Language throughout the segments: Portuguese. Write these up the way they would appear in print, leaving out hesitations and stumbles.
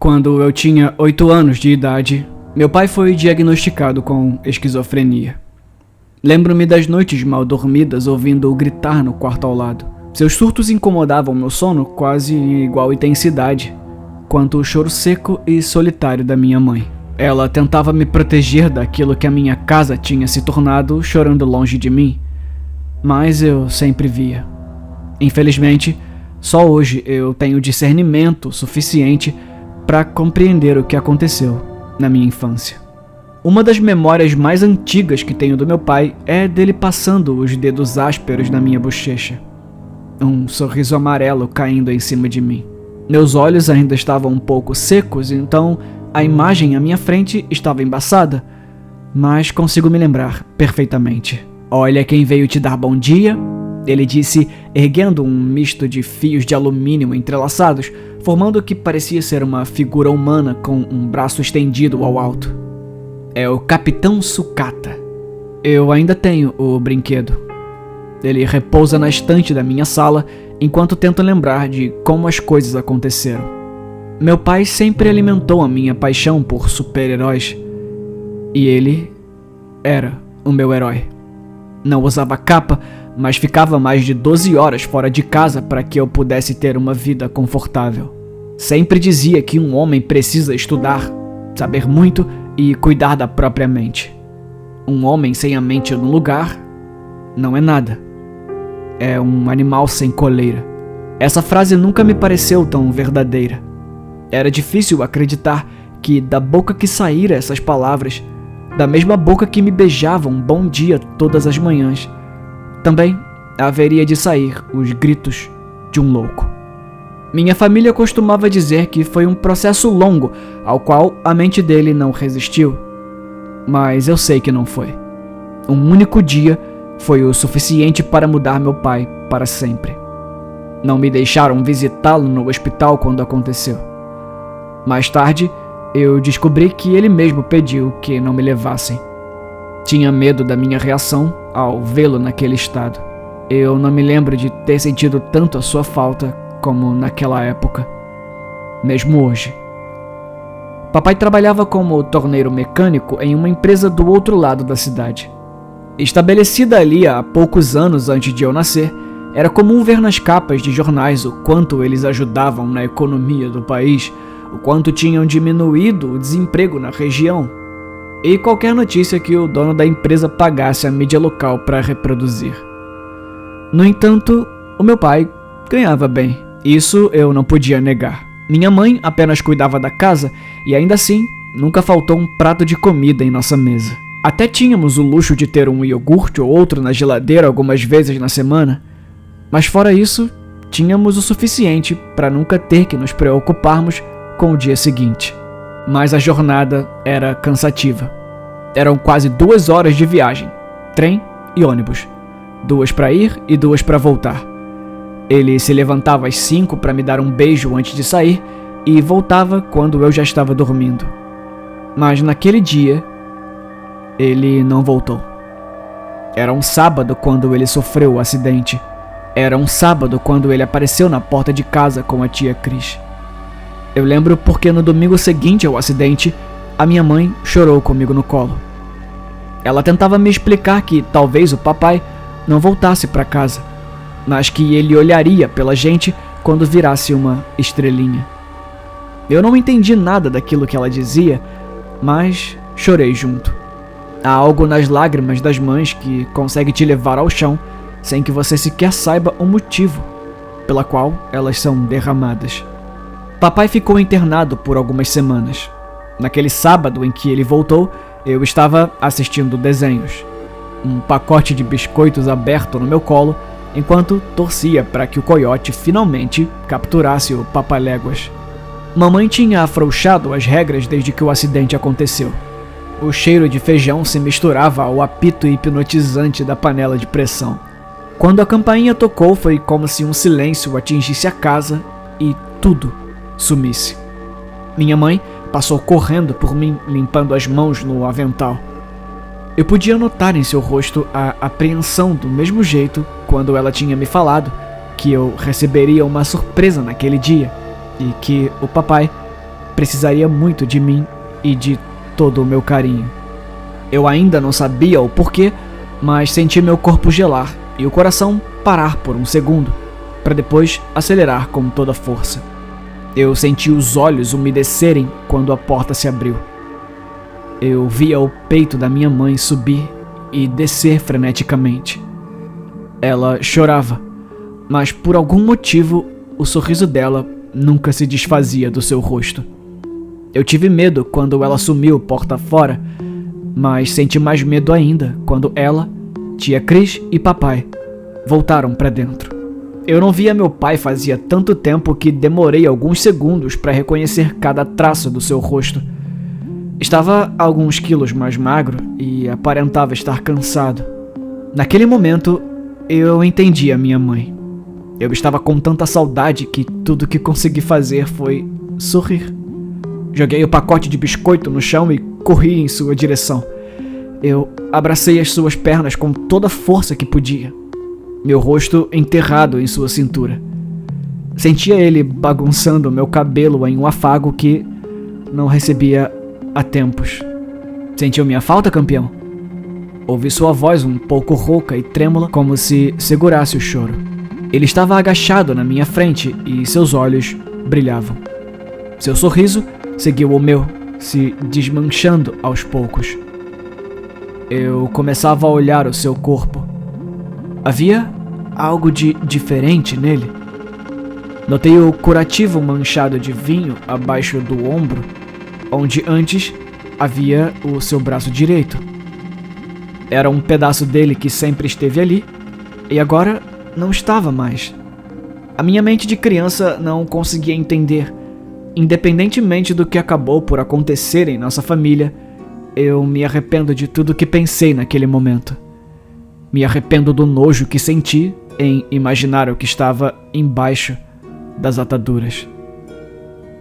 Quando eu tinha 8 anos de idade, meu pai foi diagnosticado com esquizofrenia. Lembro-me das noites mal dormidas ouvindo-o gritar no quarto ao lado. Seus surtos incomodavam meu sono quase em igual intensidade quanto o choro seco e solitário da minha mãe. Ela tentava me proteger daquilo que a minha casa tinha se tornado, chorando longe de mim, mas eu sempre via. Infelizmente, só hoje eu tenho discernimento suficiente para compreender o que aconteceu na minha infância. Uma das memórias mais antigas que tenho do meu pai é dele passando os dedos ásperos na minha bochecha. Um sorriso amarelo caindo em cima de mim. Meus olhos ainda estavam um pouco secos, então a imagem à minha frente estava embaçada, mas consigo me lembrar perfeitamente. "Olha quem veio te dar bom dia", ele disse, erguendo um misto de fios de alumínio entrelaçados, formando o que parecia ser uma figura humana com um braço estendido ao alto. "É o Capitão Sucata. Eu ainda tenho o brinquedo. Ele repousa na estante da minha sala enquanto tento lembrar de como as coisas aconteceram. Meu pai sempre alimentou a minha paixão por super-heróis, e ele era o meu herói. Não usava capa, mas ficava mais de 12 horas fora de casa para que eu pudesse ter uma vida confortável. Sempre dizia que um homem precisa estudar, saber muito e cuidar da própria mente. Um homem sem a mente no lugar não é nada. É um animal sem coleira." Essa frase nunca me pareceu tão verdadeira. Era difícil acreditar que da boca que saíra essas palavras, da mesma boca que me beijava um bom dia todas as manhãs, também haveria de sair os gritos de um louco. Minha família costumava dizer que foi um processo longo ao qual a mente dele não resistiu, mas eu sei que não foi. Um único dia foi o suficiente para mudar meu pai para sempre. Não me deixaram visitá-lo no hospital quando aconteceu. Mais tarde, eu descobri que ele mesmo pediu que não me levassem. Tinha medo da minha reação ao vê-lo naquele estado. Eu não me lembro de ter sentido tanto a sua falta como naquela época, mesmo hoje. Papai trabalhava como torneiro mecânico em uma empresa do outro lado da cidade. Estabelecida ali há poucos anos antes de eu nascer, era comum ver nas capas de jornais o quanto eles ajudavam na economia do país, o quanto tinham diminuído o desemprego na região, e qualquer notícia que o dono da empresa pagasse a mídia local para reproduzir. No entanto, o meu pai ganhava bem. Isso eu não podia negar. Minha mãe apenas cuidava da casa e ainda assim nunca faltou um prato de comida em nossa mesa. Até tínhamos o luxo de ter um iogurte ou outro na geladeira algumas vezes na semana, mas fora isso, tínhamos o suficiente para nunca ter que nos preocuparmos com o dia seguinte. Mas a jornada era cansativa. Eram quase 2 horas de viagem, trem e ônibus. 2 para ir e 2 para voltar. Ele se levantava às 5 para me dar um beijo antes de sair e voltava quando eu já estava dormindo. Mas naquele dia, ele não voltou. Era um sábado quando ele sofreu o acidente. Era um sábado quando ele apareceu na porta de casa com a tia Cris. Eu lembro porque no domingo seguinte ao acidente, a minha mãe chorou comigo no colo. Ela tentava me explicar que talvez o papai não voltasse para casa, mas que ele olharia pela gente quando virasse uma estrelinha. Eu não entendi nada daquilo que ela dizia, mas chorei junto. Há algo nas lágrimas das mães que consegue te levar ao chão sem que você sequer saiba o motivo pela qual elas são derramadas. Papai ficou internado por algumas semanas. Naquele sábado em que ele voltou, eu estava assistindo desenhos. Um pacote de biscoitos aberto no meu colo, enquanto torcia para que o coiote finalmente capturasse o papaléguas. Mamãe tinha afrouxado as regras desde que o acidente aconteceu. O cheiro de feijão se misturava ao apito hipnotizante da panela de pressão. Quando a campainha tocou, foi como se um silêncio atingisse a casa e tudo sumisse. Minha mãe passou correndo por mim, limpando as mãos no avental. Eu podia notar em seu rosto a apreensão do mesmo jeito quando ela tinha me falado que eu receberia uma surpresa naquele dia e que o papai precisaria muito de mim e de todo o meu carinho. Eu ainda não sabia o porquê, mas senti meu corpo gelar e o coração parar por um segundo, para depois acelerar com toda a força. Eu senti os olhos umedecerem quando a porta se abriu. Eu via o peito da minha mãe subir e descer freneticamente. Ela chorava, mas por algum motivo o sorriso dela nunca se desfazia do seu rosto. Eu tive medo quando ela sumiu porta fora, mas senti mais medo ainda quando ela, tia Cris e papai voltaram para dentro. Eu não via meu pai fazia tanto tempo que demorei alguns segundos para reconhecer cada traço do seu rosto. Estava alguns quilos mais magro e aparentava estar cansado. Naquele momento, eu entendi a minha mãe. Eu estava com tanta saudade que tudo que consegui fazer foi sorrir. Joguei o pacote de biscoito no chão e corri em sua direção. Eu abracei as suas pernas com toda a força que podia, meu rosto enterrado em sua cintura. Sentia ele bagunçando meu cabelo em um afago que não recebia há tempos. Sentiu minha falta, campeão? Ouvi sua voz um pouco rouca e trêmula, como se segurasse o choro. Ele estava agachado na minha frente e seus olhos brilhavam. Seu sorriso seguiu o meu, se desmanchando aos poucos. Eu começava a olhar o seu corpo. Havia algo de diferente nele. Notei o curativo manchado de vinho abaixo do ombro, onde antes havia o seu braço direito. Era um pedaço dele que sempre esteve ali, e agora não estava mais. A minha mente de criança não conseguia entender. Independentemente do que acabou por acontecer em nossa família, eu me arrependo de tudo que pensei naquele momento. Me arrependo do nojo que senti em imaginar o que estava embaixo das ataduras.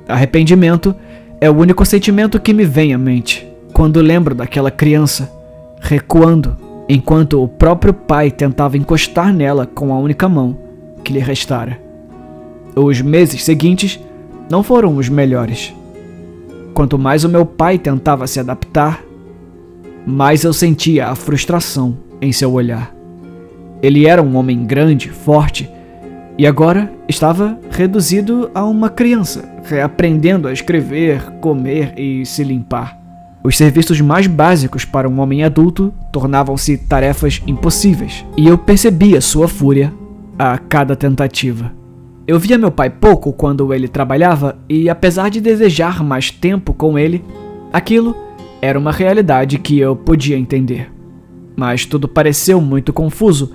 Arrependimento é o único sentimento que me vem à mente quando lembro daquela criança recuando enquanto o próprio pai tentava encostar nela com a única mão que lhe restara. Os meses seguintes não foram os melhores. Quanto mais o meu pai tentava se adaptar, mais eu sentia a frustração em seu olhar. Ele era um homem grande, forte, e agora estava reduzido a uma criança, reaprendendo a escrever, comer e se limpar. Os serviços mais básicos para um homem adulto tornavam-se tarefas impossíveis, e eu percebia sua fúria a cada tentativa. Eu via meu pai pouco quando ele trabalhava e, apesar de desejar mais tempo com ele, aquilo era uma realidade que eu podia entender. Mas tudo pareceu muito confuso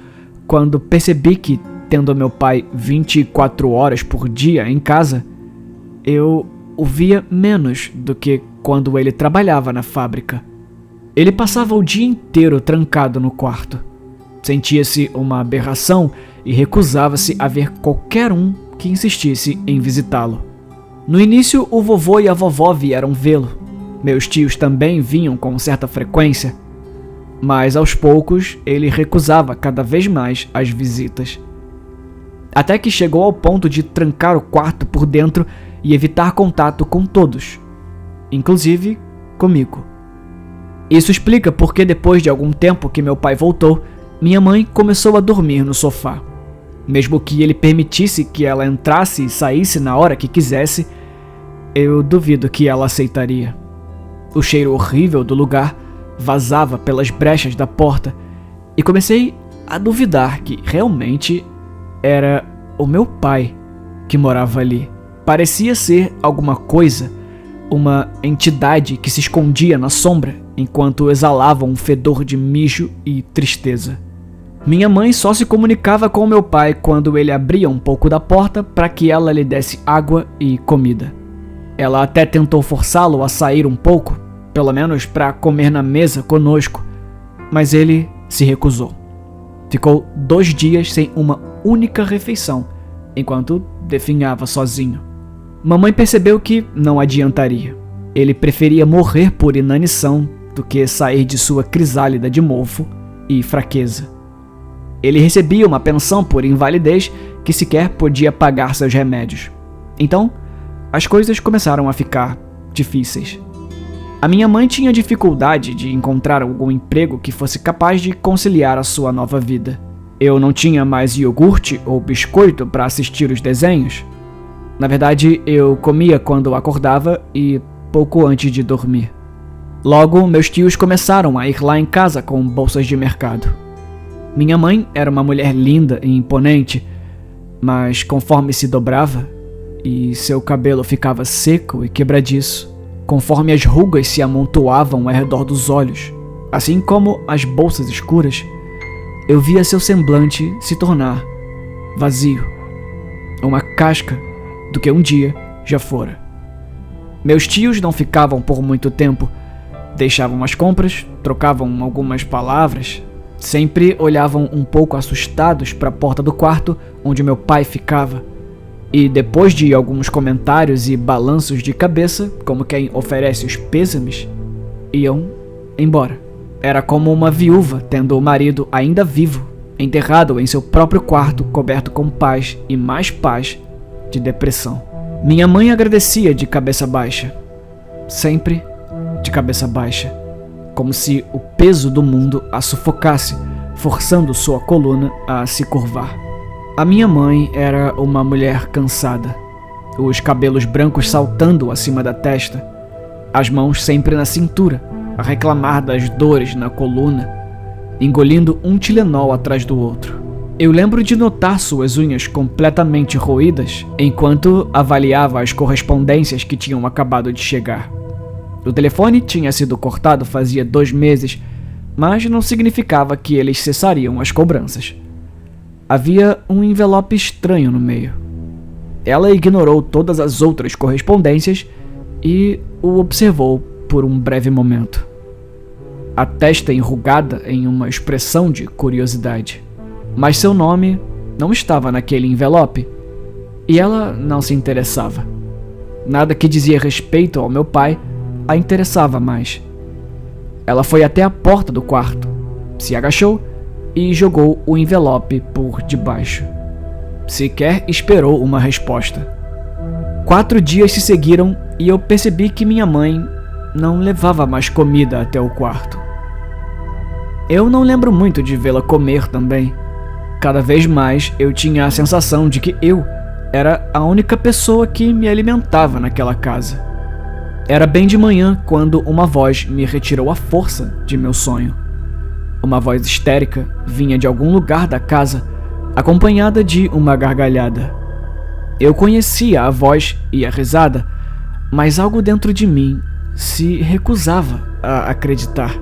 quando percebi que, tendo meu pai 24 horas por dia em casa, eu o via menos do que quando ele trabalhava na fábrica. Ele passava o dia inteiro trancado no quarto. Sentia-se uma aberração e recusava-se a ver qualquer um que insistisse em visitá-lo. No início, o vovô e a vovó vieram vê-lo. Meus tios também vinham com certa frequência, mas aos poucos ele recusava cada vez mais as visitas. Até que chegou ao ponto de trancar o quarto por dentro e evitar contato com todos, inclusive comigo. Isso explica porque depois de algum tempo que meu pai voltou, minha mãe começou a dormir no sofá. Mesmo que ele permitisse que ela entrasse e saísse na hora que quisesse, eu duvido que ela aceitaria. O cheiro horrível do lugar vazava pelas brechas da porta e comecei a duvidar que realmente era o meu pai que morava ali. Parecia ser alguma coisa, uma entidade que se escondia na sombra enquanto exalava um fedor de mijo e tristeza. Minha mãe só se comunicava com meu pai quando ele abria um pouco da porta para que ela lhe desse água e comida. Ela até tentou forçá-lo a sair um pouco, pelo menos para comer na mesa conosco, mas ele se recusou. Ficou 2 dias sem uma única refeição, enquanto definhava sozinho. Mamãe percebeu que não adiantaria. Ele preferia morrer por inanição do que sair de sua crisálida de mofo e fraqueza. Ele recebia uma pensão por invalidez que sequer podia pagar seus remédios. Então, as coisas começaram a ficar difíceis. A minha mãe tinha dificuldade de encontrar algum emprego que fosse capaz de conciliar a sua nova vida. Eu não tinha mais iogurte ou biscoito para assistir os desenhos. Na verdade, eu comia quando acordava e pouco antes de dormir. Logo, meus tios começaram a ir lá em casa com bolsas de mercado. Minha mãe era uma mulher linda e imponente, mas conforme se dobrava e seu cabelo ficava seco e quebradiço, conforme as rugas se amontoavam ao redor dos olhos, assim como as bolsas escuras, eu via seu semblante se tornar vazio, uma casca do que um dia já fora. Meus tios não ficavam por muito tempo, deixavam as compras, trocavam algumas palavras, sempre olhavam um pouco assustados para a porta do quarto onde meu pai ficava, e depois de alguns comentários e balanços de cabeça, como quem oferece os pêsames, iam embora. Era como uma viúva tendo o marido ainda vivo, enterrado em seu próprio quarto, coberto com paz e mais paz de depressão. Minha mãe agradecia de cabeça baixa, sempre de cabeça baixa, como se o peso do mundo a sufocasse, forçando sua coluna a se curvar. A minha mãe era uma mulher cansada, os cabelos brancos saltando acima da testa, as mãos sempre na cintura, a reclamar das dores na coluna, engolindo um Tilenol atrás do outro. Eu lembro de notar suas unhas completamente roídas enquanto avaliava as correspondências que tinham acabado de chegar. O telefone tinha sido cortado fazia 2 meses, mas não significava que eles cessariam as cobranças. Havia um envelope estranho no meio. Ela ignorou todas as outras correspondências e o observou por um breve momento. A testa enrugada em uma expressão de curiosidade. Mas seu nome não estava naquele envelope e ela não se interessava. Nada que dizia respeito ao meu pai a interessava mais. Ela foi até a porta do quarto, se agachou e jogou o envelope por debaixo. Sequer esperou uma resposta. 4 dias se seguiram e eu percebi que minha mãe não levava mais comida até o quarto. Eu não lembro muito de vê-la comer também. Cada vez mais eu tinha a sensação de que eu era a única pessoa que me alimentava naquela casa. Era bem de manhã quando uma voz me retirou a força de meu sonho. Uma voz histérica vinha de algum lugar da casa, acompanhada de uma gargalhada. Eu conhecia a voz e a risada, mas algo dentro de mim se recusava a acreditar.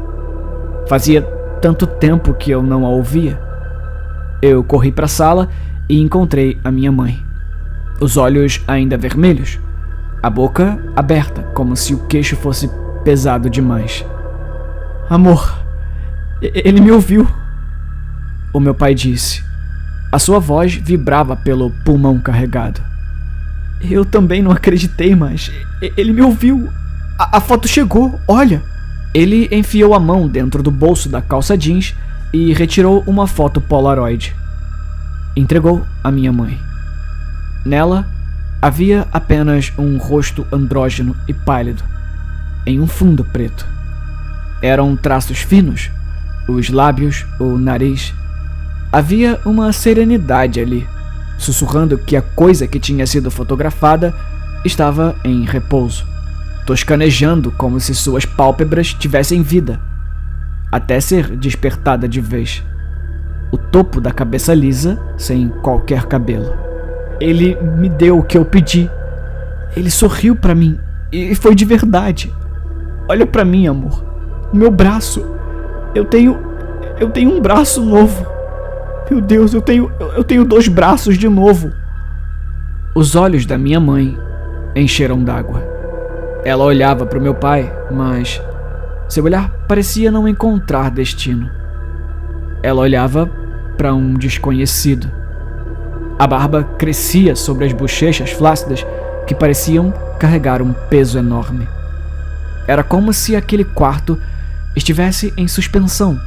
Fazia tanto tempo que eu não a ouvia. Eu corri para a sala e encontrei a minha mãe. Os olhos ainda vermelhos, a boca aberta, como se o queixo fosse pesado demais. Amor, ele me ouviu, o meu pai disse. A sua voz vibrava pelo pulmão carregado. Eu também não acreditei, mas ele me ouviu. A foto chegou, olha. Ele enfiou a mão dentro do bolso da calça jeans e retirou uma foto Polaroid. Entregou à minha mãe. Nela havia apenas um rosto andrógeno e pálido, em um fundo preto. Eram traços finos, os lábios, o nariz. Havia uma serenidade ali, sussurrando que a coisa que tinha sido fotografada estava em repouso, toscanejando como se suas pálpebras tivessem vida, até ser despertada de vez. O topo da cabeça lisa, sem qualquer cabelo. Ele me deu o que eu pedi. Ele sorriu pra mim, e foi de verdade. Olha pra mim, amor. O meu braço. Eu tenho um braço novo. Meu Deus, eu tenho 2 braços de novo. Os olhos da minha mãe encheram d'água. Ela olhava para o meu pai, mas seu olhar parecia não encontrar destino. Ela olhava para um desconhecido. A barba crescia sobre as bochechas flácidas que pareciam carregar um peso enorme. Era como se aquele quarto estivesse em suspensão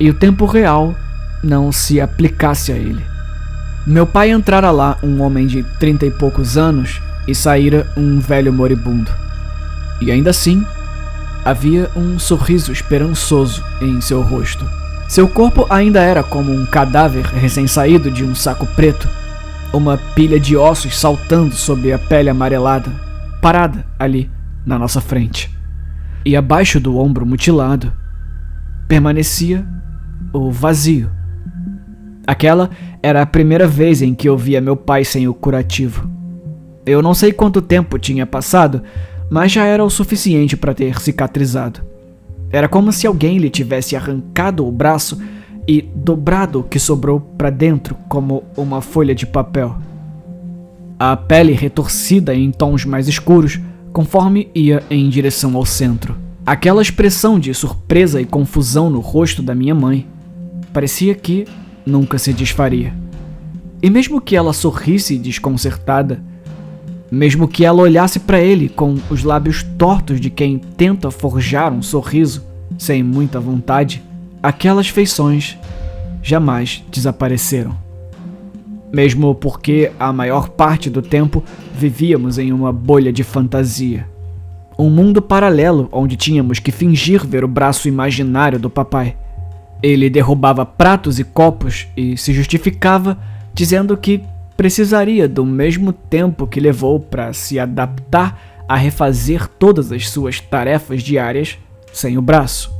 e o tempo real não se aplicasse a ele. Meu pai entrara lá um homem de 30 e poucos anos e saíra um velho moribundo. E ainda assim, havia um sorriso esperançoso em seu rosto. Seu corpo ainda era como um cadáver recém-saído de um saco preto, uma pilha de ossos saltando sob a pele amarelada, parada ali na nossa frente. E abaixo do ombro mutilado, permanecia o vazio. Aquela era a primeira vez em que eu via meu pai sem o curativo. Eu não sei quanto tempo tinha passado, mas já era o suficiente para ter cicatrizado. Era como se alguém lhe tivesse arrancado o braço e dobrado o que sobrou para dentro como uma folha de papel. A pele retorcida em tons mais escuros conforme ia em direção ao centro. Aquela expressão de surpresa e confusão no rosto da minha mãe parecia que nunca se desfaria. E mesmo que ela sorrisse desconcertada, mesmo que ela olhasse para ele com os lábios tortos de quem tenta forjar um sorriso sem muita vontade, aquelas feições jamais desapareceram. Mesmo porque a maior parte do tempo vivíamos em uma bolha de fantasia. Um mundo paralelo onde tínhamos que fingir ver o braço imaginário do papai. Ele derrubava pratos e copos e se justificava dizendo que precisaria do mesmo tempo que levou para se adaptar a refazer todas as suas tarefas diárias sem o braço.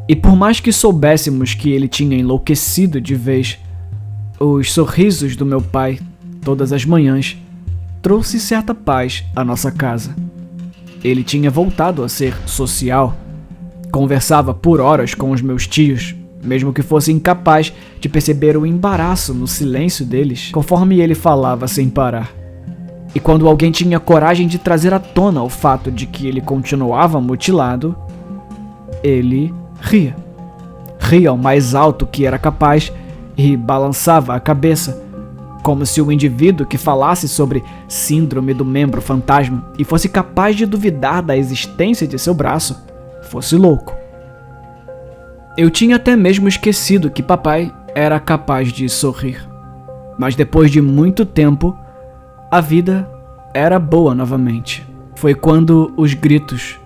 E por mais que soubéssemos que ele tinha enlouquecido de vez, os sorrisos do meu pai, todas as manhãs, trouxe certa paz à nossa casa. Ele tinha voltado a ser social, conversava por horas com os meus tios, mesmo que fosse incapaz de perceber o embaraço no silêncio deles, conforme ele falava sem parar. E quando alguém tinha coragem de trazer à tona o fato de que ele continuava mutilado, ele ria. Ria o mais alto que era capaz e balançava a cabeça, como se o indivíduo que falasse sobre síndrome do membro fantasma e fosse capaz de duvidar da existência de seu braço fosse louco. Eu tinha até mesmo esquecido que papai era capaz de sorrir. Mas depois de muito tempo, a vida era boa novamente. Foi quando os gritos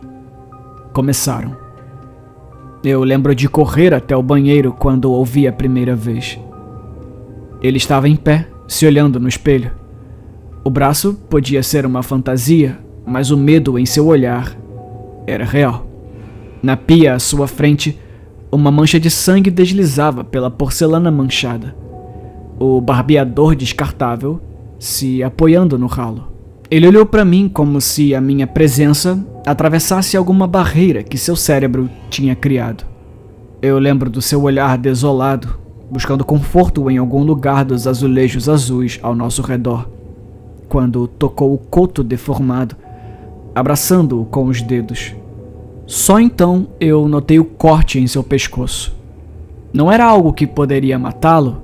começaram. Eu lembro de correr até o banheiro quando o ouvi a primeira vez. Ele estava em pé, se olhando no espelho. O braço podia ser uma fantasia, mas o medo em seu olhar era real. Na pia à sua frente, uma mancha de sangue deslizava pela porcelana manchada. O barbeador descartável se apoiando no ralo. Ele olhou para mim como se a minha presença atravessasse alguma barreira que seu cérebro tinha criado. Eu lembro do seu olhar desolado, buscando conforto em algum lugar dos azulejos azuis ao nosso redor, quando tocou o coto deformado, abraçando-o com os dedos. Só então eu notei o corte em seu pescoço. Não era algo que poderia matá-lo,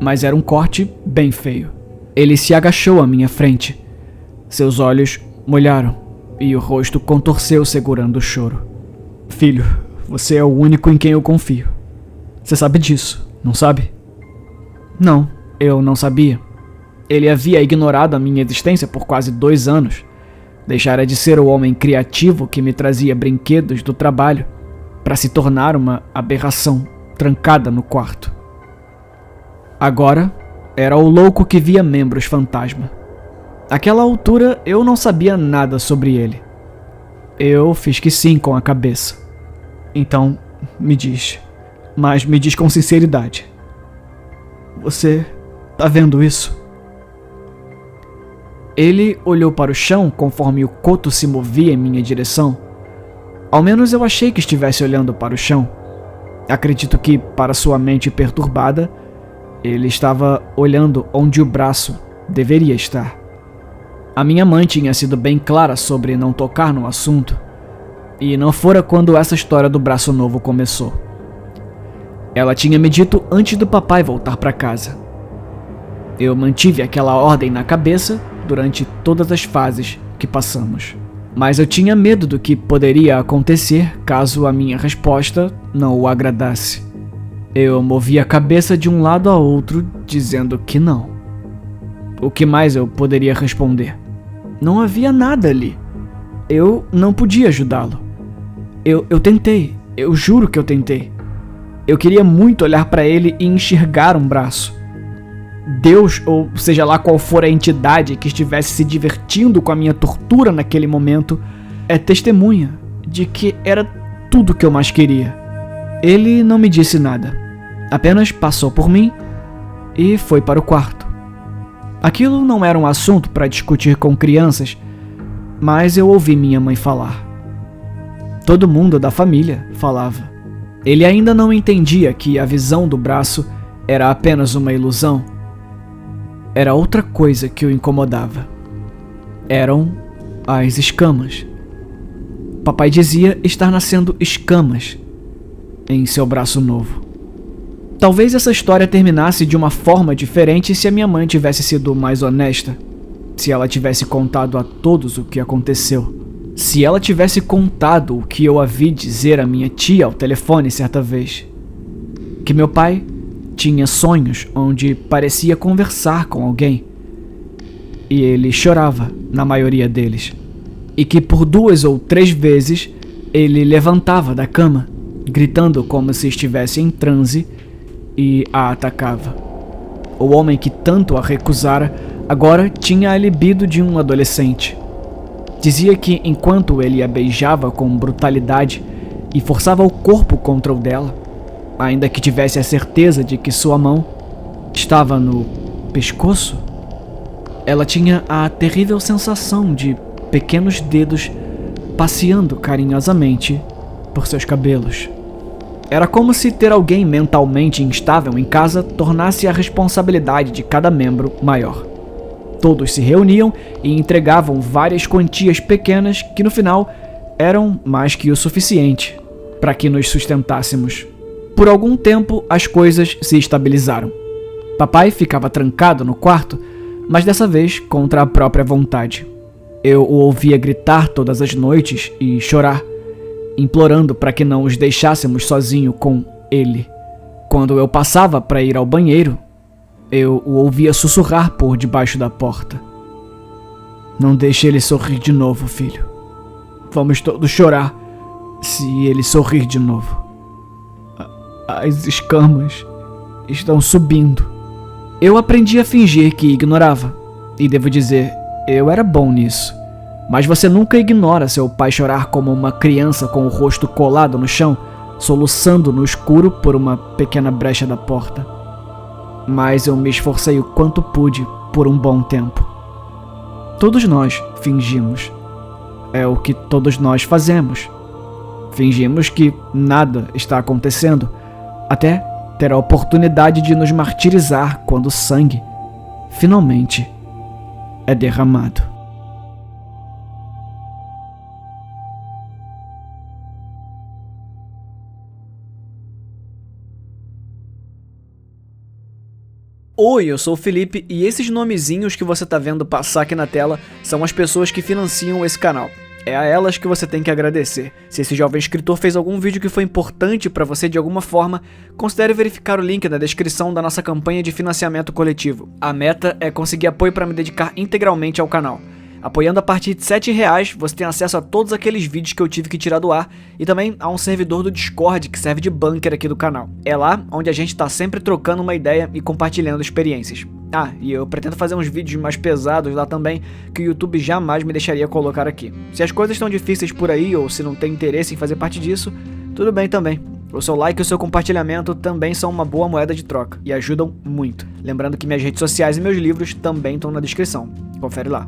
mas era um corte bem feio. Ele se agachou à minha frente. Seus olhos molharam e o rosto contorceu segurando o choro. Filho, você é o único em quem eu confio. Você sabe disso, não sabe? Não, eu não sabia. Ele havia ignorado a minha existência por quase 2 anos. Deixara de ser o homem criativo que me trazia brinquedos do trabalho para se tornar uma aberração trancada no quarto. Agora, era o louco que via membros fantasma. Àquela altura, eu não sabia nada sobre ele. Eu fiz que sim com a cabeça. Então, me diz. Mas me diz com sinceridade. Você tá vendo isso? Ele olhou para o chão conforme o coto se movia em minha direção. Ao menos eu achei que estivesse olhando para o chão. Acredito que, para sua mente perturbada, ele estava olhando onde o braço deveria estar. A minha mãe tinha sido bem clara sobre não tocar no assunto, e não fora quando essa história do braço novo começou. Ela tinha me dito antes do papai voltar para casa. Eu mantive aquela ordem na cabeça durante todas as fases que passamos. Mas eu tinha medo do que poderia acontecer caso a minha resposta não o agradasse. Eu movi a cabeça de um lado a outro, dizendo que não. O que mais eu poderia responder? Não havia nada ali. Eu não podia ajudá-lo. Eu tentei, eu juro que eu tentei. Eu queria muito olhar para ele e enxergar um braço. Deus, ou seja lá qual for a entidade que estivesse se divertindo com a minha tortura naquele momento, é testemunha de que era tudo que eu mais queria. Ele não me disse nada, apenas passou por mim e foi para o quarto. Aquilo não era um assunto para discutir com crianças, mas eu ouvi minha mãe falar. Todo mundo da família falava. Ele ainda não entendia que a visão do braço era apenas uma ilusão. Era outra coisa que o incomodava. Eram as escamas. Papai dizia estar nascendo escamas em seu braço novo. Talvez essa história terminasse de uma forma diferente se a minha mãe tivesse sido mais honesta, se ela tivesse contado a todos o que aconteceu, se ela tivesse contado o que eu havia dizer à minha tia ao telefone certa vez, que meu pai tinha sonhos onde parecia conversar com alguém e ele chorava na maioria deles, e que por 2 ou 3 vezes ele levantava da cama, gritando como se estivesse em transe, e a atacava. O homem que tanto a recusara agora tinha a libido de um adolescente. Dizia que enquanto ele a beijava com brutalidade e forçava o corpo contra o dela, ainda que tivesse a certeza de que sua mão estava no pescoço, ela tinha a terrível sensação de pequenos dedos passeando carinhosamente por seus cabelos. Era como se ter alguém mentalmente instável em casa tornasse a responsabilidade de cada membro maior. Todos se reuniam e entregavam várias quantias pequenas que no final eram mais que o suficiente para que nos sustentássemos. Por algum tempo as coisas se estabilizaram. Papai ficava trancado no quarto, mas dessa vez contra a própria vontade. Eu o ouvia gritar todas as noites e chorar, implorando para que não os deixássemos sozinho com ele. Quando eu passava para ir ao banheiro, eu o ouvia sussurrar por debaixo da porta. Não deixe ele sorrir de novo, filho. Vamos todos chorar se ele sorrir de novo. As escamas estão subindo. Eu aprendi a fingir que ignorava, e devo dizer, eu era bom nisso. Mas você nunca ignora seu pai chorar como uma criança com o rosto colado no chão, soluçando no escuro por uma pequena brecha da porta. Mas eu me esforcei o quanto pude por um bom tempo. Todos nós fingimos. É o que todos nós fazemos. Fingimos que nada está acontecendo, até ter a oportunidade de nos martirizar quando o sangue, finalmente, é derramado. Oi, eu sou o Felipe e esses nomezinhos que você tá vendo passar aqui na tela são as pessoas que financiam esse canal. É a elas que você tem que agradecer. Se esse jovem escritor fez algum vídeo que foi importante pra você de alguma forma, considere verificar o link na descrição da nossa campanha de financiamento coletivo. A meta é conseguir apoio para me dedicar integralmente ao canal. Apoiando a partir de R$7, você tem acesso a todos aqueles vídeos que eu tive que tirar do ar e também a um servidor do Discord que serve de bunker aqui do canal. É lá onde a gente tá sempre trocando uma ideia e compartilhando experiências. Ah, e eu pretendo fazer uns vídeos mais pesados lá também, que o YouTube jamais me deixaria colocar aqui. Se as coisas estão difíceis por aí ou se não tem interesse em fazer parte disso, tudo bem também. O seu like e o seu compartilhamento também são uma boa moeda de troca e ajudam muito. Lembrando que minhas redes sociais e meus livros também estão na descrição. Confere lá.